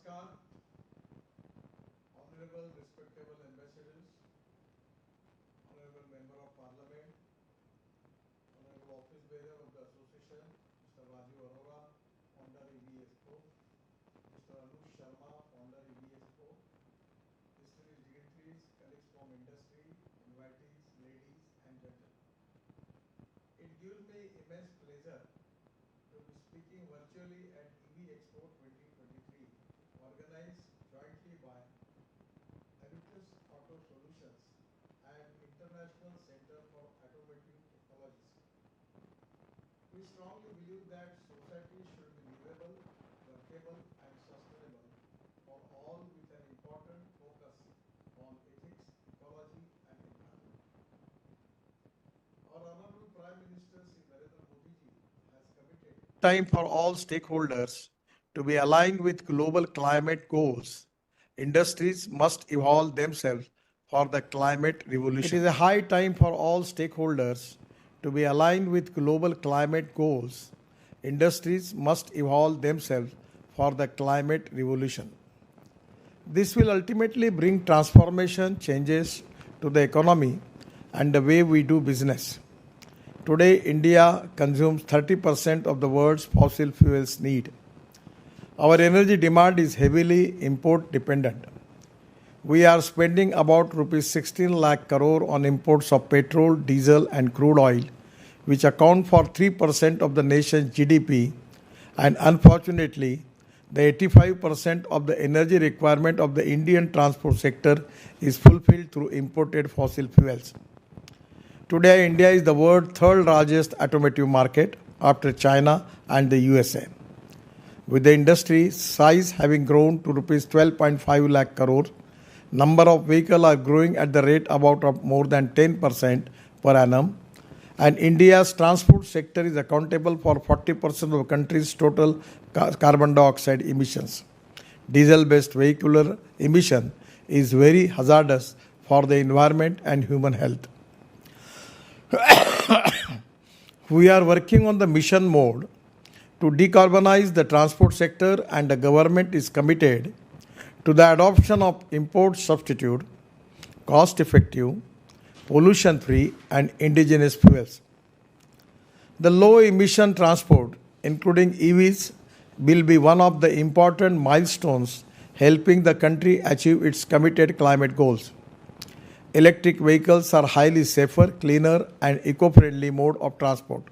Namaskar, Honorable Respectable Ambassadors, Honorable Member of Parliament, Honorable Office Bearer of the Association, Mr. Raju Arora, Founder EVEXPO, Mr. 𝓝𝓮𝓀 Founder EVEXPO, distinguished dignitaries, colleagues from industry, invitees, ladies and gentlemen. It gives me immense pleasure to be speaking virtually at EVEXPO 2023, organized jointly by 𝓝𝓮𝓀 Solutions and International Center for Automotive Technologies. We strongly believe that society should be livable, workable and sustainable for all with an important focus on ethics, ecology and environment. Our Honorable Prime Minister Shri Narendra Modi ji has committed time for all stakeholders to be aligned with global climate goals. Industries must evolve themselves for the climate revolution. It is a high time for all stakeholders to be aligned with global climate goals. Industries must evolve themselves for the climate revolution. This will ultimately bring transformation changes to the economy and the way we do business. Today, India consumes 30% of the world's fossil fuels need. Our energy demand is heavily import dependent. We are spending about rupees 16 lakh crore on imports of petrol, diesel and crude oil, which account for 3% of the nation's GDP, and unfortunately, the 85% of the energy requirement of the Indian transport sector is fulfilled through imported fossil fuels. Today, India is the world's third largest automotive market after China and the USA. With the industry size having grown to rupees 12.5 lakh crore, number of vehicles are growing at the rate about more than 10% per annum, and India's transport sector is accountable for 40% of the country's total carbon dioxide emissions. Diesel-based vehicular emission is very hazardous for the environment and human health. We are working on the mission mode to decarbonize the transport sector, and the government is committed to the adoption of import substitute, cost-effective, pollution-free and indigenous fuels. The low-emission transport, including EVs, will be one of the important milestones helping the country achieve its committed climate goals. Electric vehicles are highly safer, cleaner and eco-friendly mode of transport.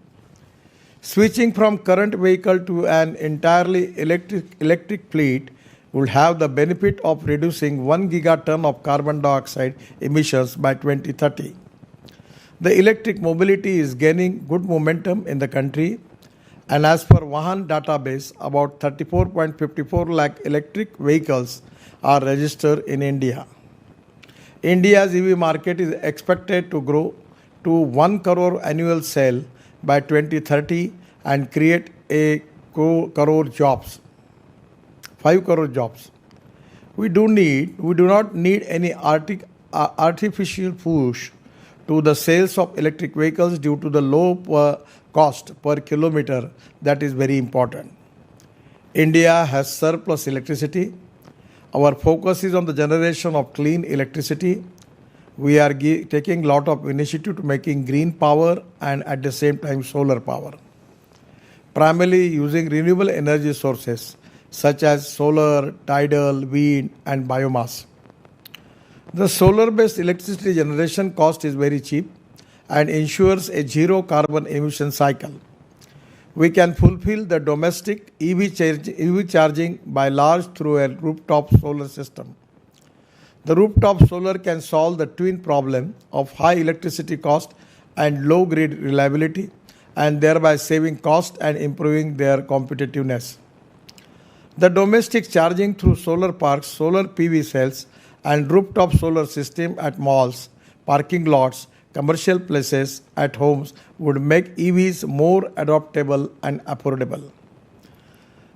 Switching from current vehicle to an entirely electric fleet would have the benefit of reducing 1 gigaton of carbon dioxide emissions by 2030. The electric mobility is gaining good momentum in the country, and as per Vahan database, about 34.54 lakh electric vehicles are registered in India. India's EV market is expected to grow to 1 crore annual sale by 2030 and create 5 crore jobs. We do not need any artificial push to the sales of electric vehicles due to the low cost per kilometer that is very important. India has surplus electricity. Our focus is on the generation of clean electricity. We are taking a lot of initiative to making green power and at the same time solar power, primarily using renewable energy sources such as solar, tidal, wind and biomass. The solar-based electricity generation cost is very cheap and ensures a zero carbon emission cycle. We can fulfill the domestic EV charging by large through a rooftop solar system. The rooftop solar can solve the twin problem of high electricity cost and low grid reliability, and thereby saving cost and improving their competitiveness. The domestic charging through solar parks, solar PV cells and rooftop solar system at malls, parking lots, commercial places, at homes would make EVs more adoptable and affordable.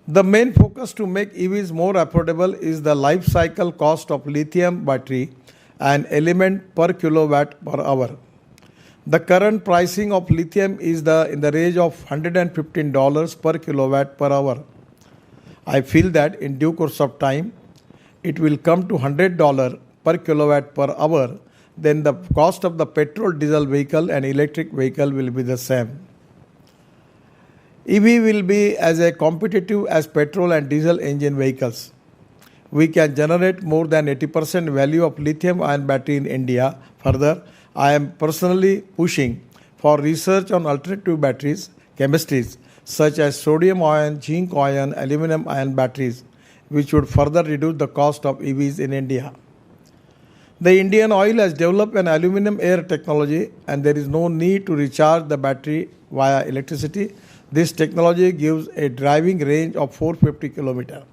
The main focus to make EVs more affordable is the life cycle cost of lithium battery and element per kilowatt per hour. The current pricing of lithium is in the range of $115 per kilowatt per hour. I feel that in due course of time, it will come to $100 per kilowatt per hour, then the cost of the petrol diesel vehicle and electric vehicle will be the same. EV will be as a competitive as petrol and diesel engine vehicles. We can generate more than 80% value of lithium-ion battery in India. Further, I am personally pushing for research on alternative batteries, chemistries such as sodium-ion, zinc-ion, aluminum-ion batteries, which would further reduce the cost of EVs in India. The Indian Oil has developed an aluminum air technology and there is no need to recharge the battery via electricity. This technology gives a driving range of 450 km.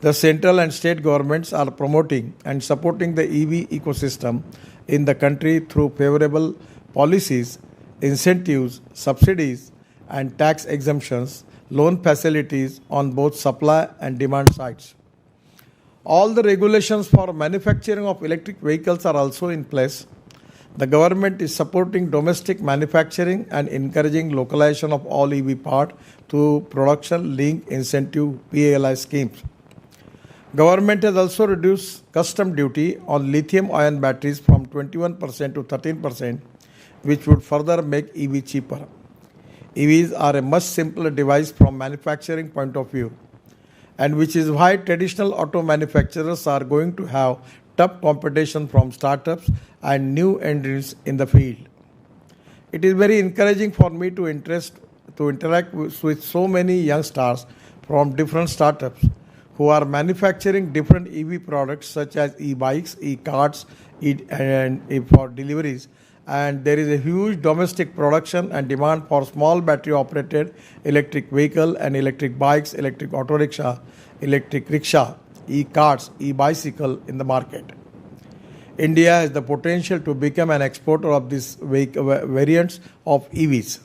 The central and state governments are promoting and supporting the EV ecosystem in the country through favorable policies, incentives, subsidies, and tax exemptions, loan facilities on both supply and demand sides. All the regulations for manufacturing of electric vehicles are also in place. The government is supporting domestic manufacturing and encouraging localization of all EV parts through production link incentive PLI schemes. Government has also reduced custom duty on lithium-ion batteries from 21% to 13%, which would further make EV cheaper. EVs are a much simpler device from manufacturing point of view, and which is why traditional auto manufacturers are going to have tough competition from startups and new entrants in the field. It is very encouraging for me to interact with so many young stars from different startups who are manufacturing different EV products such as e-bikes, e-carts, and for deliveries. And there is a huge domestic production and demand for small battery operated electric vehicle and electric bikes, electric auto rickshaw, electric rickshaw, e-carts, e-bicycle in the market. India has the potential to become an exporter of these variants of EVs.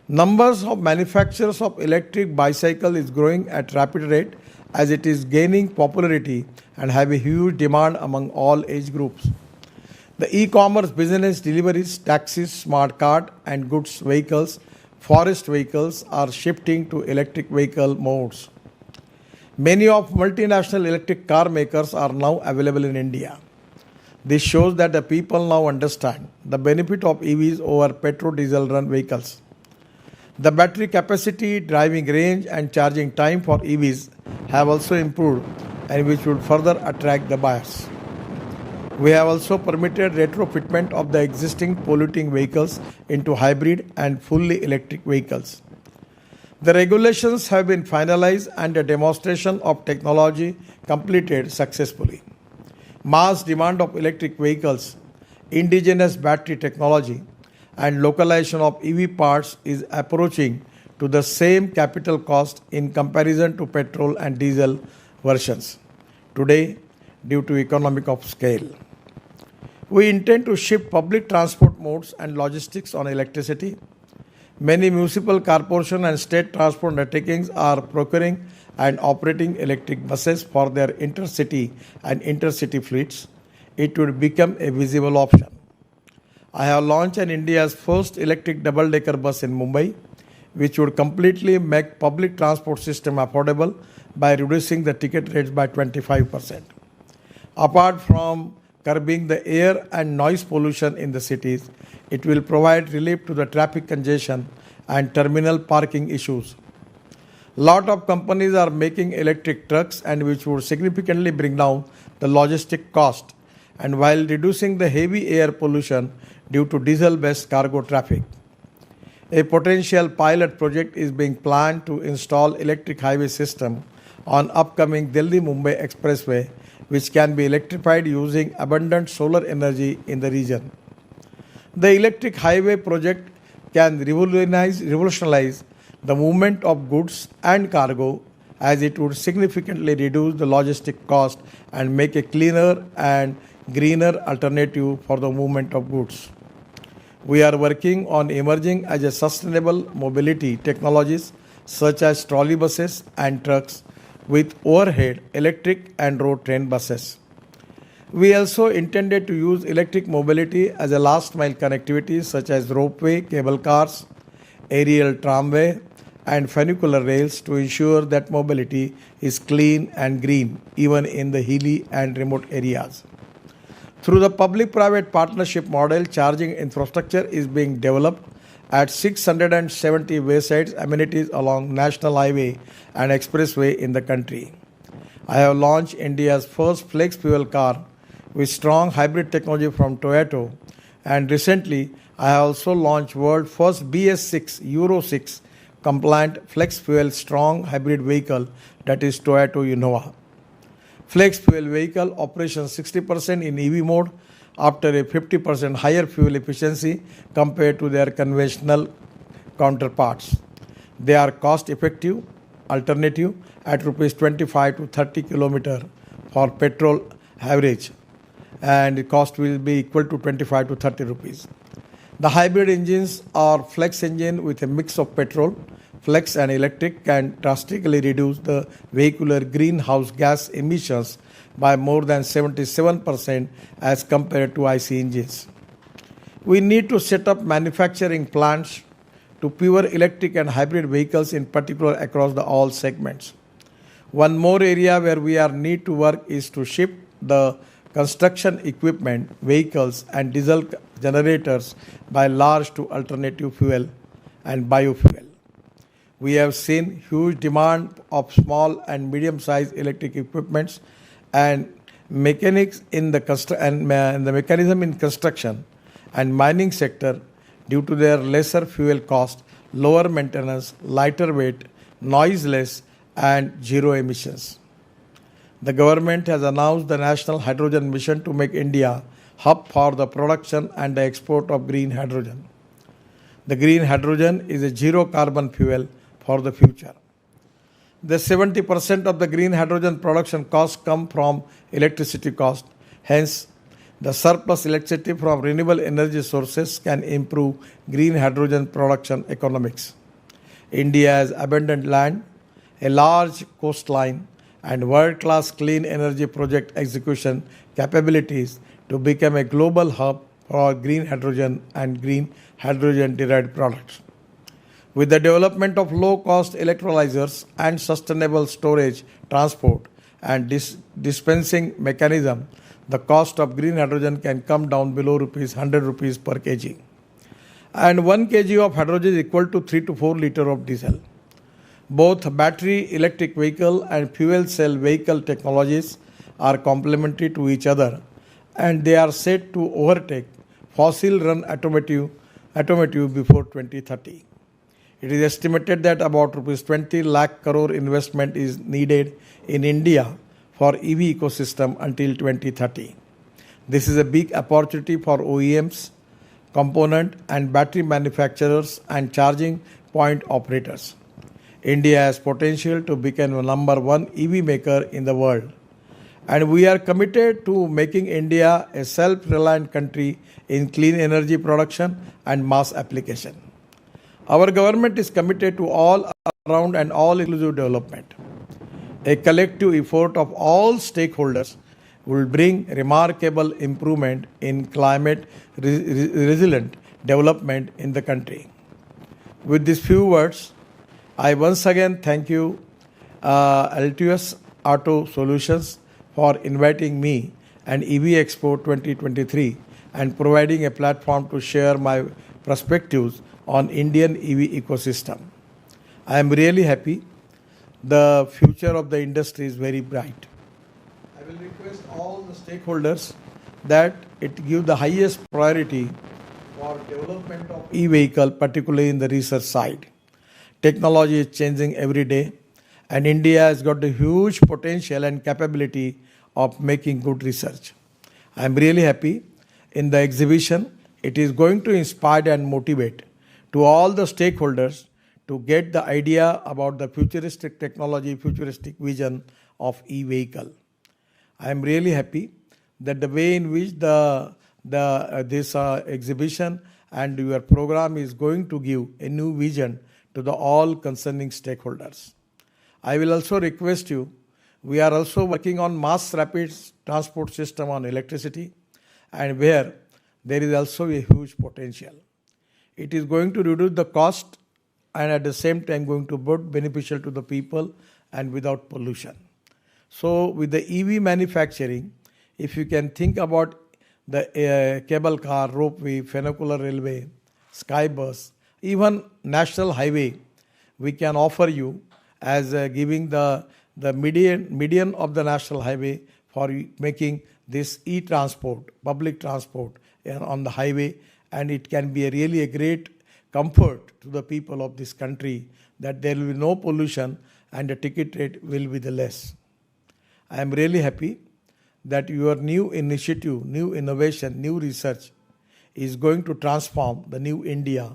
Numbers of manufacturers of electric bicycle is growing at rapid rate as it is gaining popularity and have a huge demand among all age groups. The e-commerce business deliveries, taxis, smart card and goods vehicles, forest vehicles are shifting to electric vehicle modes. Many of multinational electric car makers are now available in India. This shows that the people now understand the benefit of EVs over petrol diesel run vehicles. The battery capacity, driving range and charging time for EVs have also improved and which would further attract the buyers. We have also permitted retrofitment of the existing polluting vehicles into hybrid and fully electric vehicles. The regulations have been finalized and a demonstration of technology completed successfully. Mass demand of electric vehicles, indigenous battery technology, and localization of EV parts is approaching to the same capital cost in comparison to petrol and diesel versions today due to economic of scale. We intend to shift public transport modes and logistics on electricity. Many municipal corporation and state transport undertakings are procuring and operating electric buses for their intercity and intercity fleets. It would become a visible option. I have launched India's first electric double-decker bus in Mumbai, which would completely make public transport system affordable by reducing the ticket rates by 25%. Apart from curbing the air and noise pollution in the cities, it will provide relief to the traffic congestion and terminal parking issues. Lot of companies are making electric trucks and which would significantly bring down the logistic cost and while reducing the heavy air pollution due to diesel-based cargo traffic. A potential pilot project is being planned to install electric highway system on upcoming Delhi-Mumbai expressway, which can be electrified using abundant solar energy in the region. The electric highway project can revolutionize the movement of goods and cargo as it would significantly reduce the logistic cost and make a cleaner and greener alternative for the movement of goods. We are working on emerging as a sustainable mobility technologies such as trolley buses and trucks with overhead electric and road train buses. We also intended to use electric mobility as a last mile connectivity such as ropeway, cable cars, aerial tramway and funicular rails to ensure that mobility is clean and green even in the hilly and remote areas. Through the public-private partnership model, charging infrastructure is being developed at 670 waysides amenities along national highway and expressway in the country. I have launched India's first flex fuel car with strong hybrid technology from Toyota, and recently I have also launched world first BS6 Euro 6 compliant flex fuel strong hybrid vehicle, that is Toyota Innova. Flex fuel vehicle operations 60% in EV mode after a 50% higher fuel efficiency compared to their conventional counterparts. They are cost-effective alternative at rupees 25 to 30 km for petrol average, and the cost will be equal to 25 to 30 rupees. The hybrid engines are flex engine with a mix of petrol, flex and electric can drastically reduce the vehicular greenhouse gas emissions by more than 77% as compared to IC engines. We need to set up manufacturing plants to pure electric and hybrid vehicles in particular across all segments. One more area where we need to work is to shift the construction equipment, vehicles and diesel generators by large to alternative fuel and biofuel. We have seen huge demand of small and medium-sized electric equipments and mechanics in the mechanism in construction and mining sector due to their lesser fuel cost, lower maintenance, lighter weight, noiseless, and zero emissions. The government has announced the National Hydrogen Mission to make India hub for the production and the export of green hydrogen. The green hydrogen is a zero carbon fuel for the future. The 70% of the green hydrogen production costs come from electricity cost. Hence, the surplus electricity from renewable energy sources can improve green hydrogen production economics. India has abundant land, a large coastline, and world-class clean energy project execution capabilities to become a global hub for green hydrogen and green hydrogen-derived products. With the development of low-cost electrolyzers and sustainable storage, transport, and dispensing mechanism, the cost of green hydrogen can come down below 100 rupees per kg. And 1 kg of hydrogen is equal to 3 to 4 liters of diesel. Both battery electric vehicle and fuel cell vehicle technologies are complementary to each other, and they are set to overtake fossil-run automotive before 2030. It is estimated that about rupees 20 lakh crore investment is needed in India for EV ecosystem until 2030. This is a big opportunity for OEMs, component and battery manufacturers and charging point operators. India has potential to become the number one EV maker in the world, and we are committed to making India a self-reliant country in clean energy production and mass application. Our government is committed to all around and all inclusive development. A collective effort of all stakeholders will bring remarkable improvement in climate resilient development in the country. With these few words, I once again thank you, Altius Auto Solutions, for inviting me and EVEXPO 2023 and providing a platform to share my perspectives on Indian EV ecosystem. I am really happy. The future of the industry is very bright. I will request all the stakeholders that it give the highest priority for development of e-vehicle, particularly in the research side. Technology is changing every day, and India has got a huge potential and capability of making good research. I am really happy in the exhibition. It is going to inspire and motivate to all the stakeholders to get the idea about the futuristic technology, futuristic vision of e-vehicle. I am really happy that the way in which this exhibition and your program is going to give a new vision to the all concerning stakeholders. I will also request you, we are also working on mass rapid transport system on electricity, and where there is also a huge potential. It is going to reduce the cost and at the same time going to be beneficial to the people and without pollution. So with the EV manufacturing, if you can think about the cable car, ropeway, funicular railway, sky bus, even national highway, we can offer you as giving the median of the national highway for making this e-transport, public transport on the highway, and it can be really a great comfort to the people of this country that there will be no pollution and the ticket rate will be the less. I am really happy that your new initiative, new innovation, new research is going to transform the new India,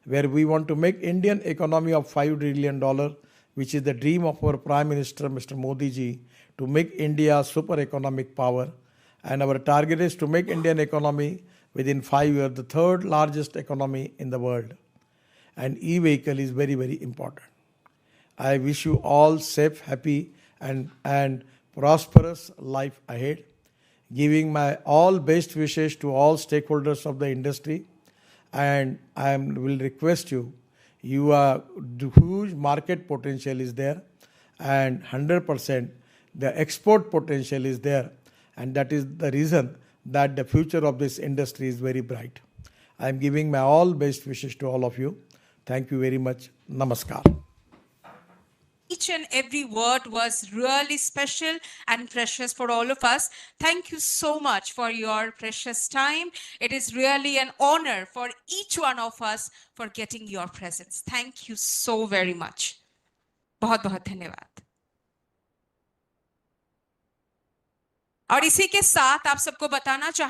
where we want to make Indian economy of $5 trillion, which is the dream of our Prime Minister, Mr. Modi ji, to make India super economic power. And our target is to make Indian economy within 5 years the third largest economy in the world. And e-vehicle is very, very important. I wish you all safe, happy and prosperous life ahead, giving my all best wishes to all stakeholders of the industry. And I will request you, the huge market potential is there, and 100% the export potential is there, and that is the reason that the future of this industry is very bright. I am giving my all best wishes to all of you. Thank you very much. Namaskar. Each and every word was really special and precious for all of us. Thank you so much for your precious time. It is really an honor for each one of us for getting your presence. Thank you so very much. बहुत बहुत धन्यवाद. और इसी के साथ आप सबको बताना चाहेंगे